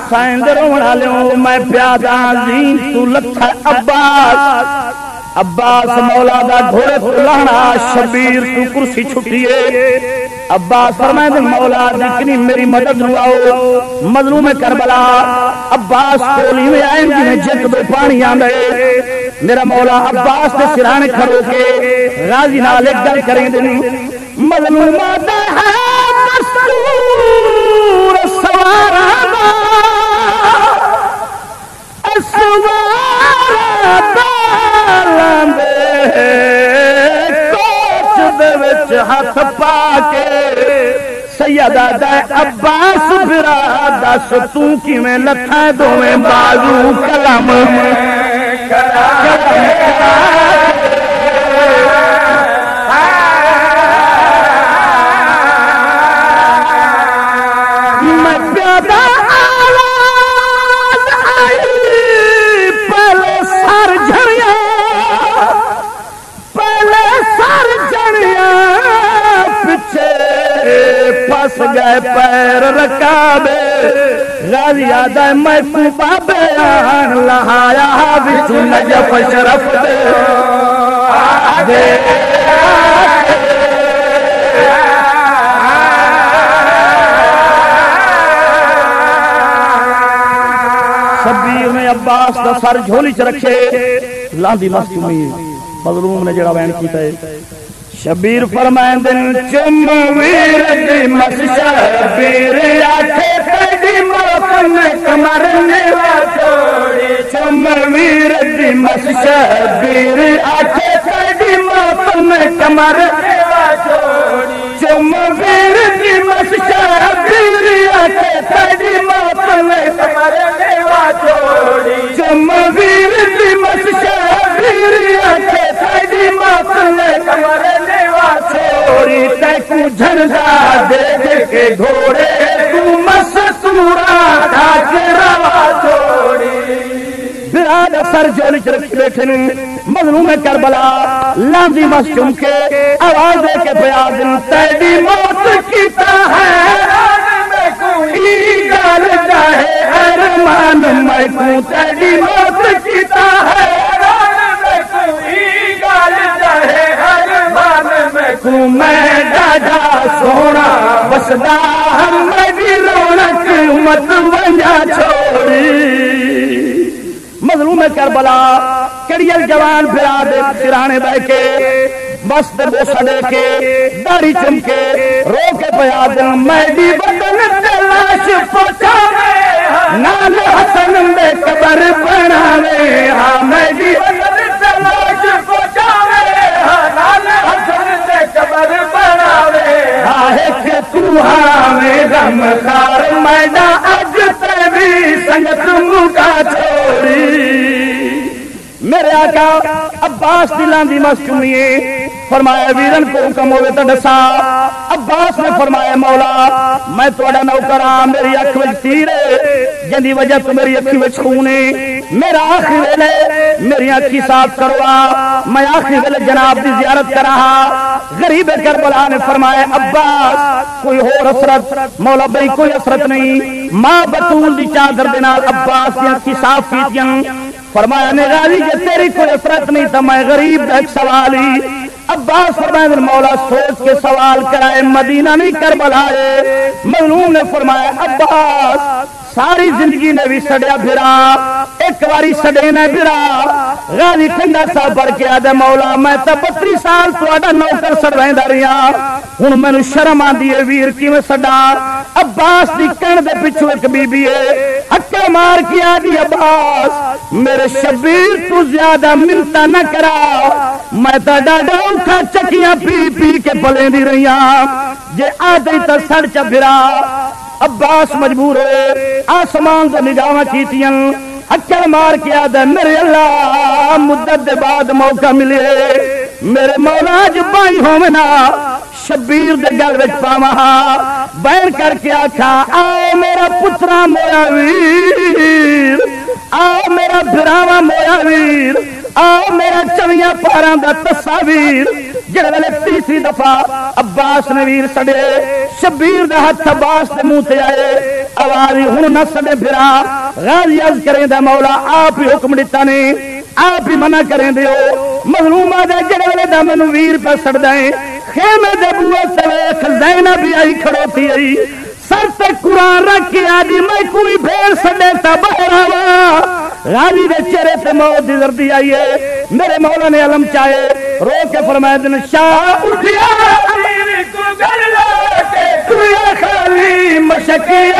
حسین دے روਣ والوں میں پیادا زین تو لکھا عباس مولا دا گھوڑے پلانا شبیر تو کرسی چھٹیے عباس فرمائے مولا دیکھنی میری مدد رواؤ مظلوم کربلا عباس کولی میں آئیں جنہیں جت دے پانی آندے میرا مولا عباس دے سرانے کھڑو کے غازی نال ایک گل کریں دیں مظلومات ہے دستور سوارا سوارا دالاندے کوچ دے وچ ہاتھ پا کے سیدہ دے عباس پھرا دس تو کیویں لتھاں دوویں بازو کلم میں پیادا آواز آئی پہلے سر جھڑیا پیچھے پھنس گئے پیر رکابے غازی آدھا میں تو بابے آن لہایا بچو نجف شرف دے شبیر نے عباس کا سر جھولی چ رکھے لاندی مستی ہوئی مظلوم نے جڑا بیان کیتا ہے شبیر فرمائیں دن چم ویر دی مس شبیر آکھے تیری موقن کمر نیوا چھوڑی چم ویر دی مس شبیر آکھے تیری موقن کمر نیوا چھوڑی چم ویر دی مس شبیر آکھے تیری موقن کمر نیوا چھوڑی چم ویر دی مس شبیر آکھے تیری موقن کمر چھوڑی تیکو جھنڈا دیکھ کے گھوڑے تو مستورا کھا کے روا چھوڑی براد سر جولی چرکی بیٹھے مظلوم کربلا لاندی مس چم کے آواز دے کے بیادن تیری موت کیتا ہے میں کوئی گال جاہے ارمان میں کو تیری موت کیتا ہے میں کوئی گال جاہے میں ڈاڈا سونا بسدا ہم بھی رونق مت بنجا چھوڑی مظلوم کربلا کڑیل جوان پھرا دے سرانے بہ کے مست بوسا دے کے داڑھی چمکے رو کے پیا دن میں بھی بدن تلاش پہنچاوے نال حسن دے قبر بناوے ہاں میں بھی بدن تلاش پہنچاوے نال حسن قبر بناوے آہے کہ تو ہمیں غم خار میڈا اج تیری سنگت مکا چھوڑی میرے آقا عباس دلان دی مسکمیے فرمایا ویرن کو حکم ہوئے تو ڈسا عباس نے فرمایا مولا میں توڑا نوکران میری اکھ وچ تیرے جندی وجہ تو میری اکھی وچ خونے میرا آخری ویلے میری اکھی صاف کروا میں آخری ویلے جناب دی زیارت کرا غریب کربلا نے فرمایا عباس کوئی اور حسرت مولا بھائی کوئی حسرت نہیں ماں بطول دی چادر دینا عباس دی اکھی صاف کیتیاں فرمایا نے غازی کہ تیری کوئی حسرت نہیں تھا میں غریب دا ایک سوال ہی عباس فرمایا مولا سوچ کے سوال کرائے مدینہ نہیں کربلا ہے مظلوم نے فرمایا عباس ساری زندگی نے بھی سڑیا پھرا ایک باری سڑے نے پھرا غازی ٹھنڈا صاحب پڑھ کے آدھے مولا میں تا 32 سال تہاڈا نوکر سڑویندا رہیا ہن مینوں شرم آندی ہے ویر کیویں سڑا عباس دی کن دے پیچھے ایک بی بی ہے ہکا مار کے آدھی عباس میرے شبیر تو زیادہ منتا نہ کرا میں تا ڈاڈا اٹھا چکیاں پی پی کے پلیں دی رہیا جے آدھی تا سڑ چا پھرا عباس مجبور ہوئے آسمان سے نگاہ کیتیاں اکڑ مار کے آدھا میرے اللہ مدت دے بعد موقع ملے میرے مولا جو بائی ہومنا شبیر دے گل وچ پاواں بین کر کے آکھا آ میرا پترا مویا ویر آ میرا بھراوا مویا ویر آ میرا چویاں پاراں دا تصاویر جڑے ویلے تیسری دفعہ عباس نے ویر سڑے شبیر دا ہاتھ عباس دے منہ تے آئے آواز ہوں نہ سڈے پھرا غازی عرض کریں دا مولا آپ ہی حکم دیتا نے آپ ہی منع کریں دیو مظلوم آ جائے جڑے والے دا مینوں ویر پہ سڑ دیں خیمے دے بوئے تے زینب بھی آئی کھڑوتی آئی سر تے قرآن رکھ کے آدھی میں کوئی بھیڑ سڈے تا باہر آوا غازی دے چہرے تے موت دی زردی آئی ہے میرے مولا نے علم چاہے رو کے فرمایا دن شاہ اٹھیا امیر کو گل لا کے کوئی خالی مشکی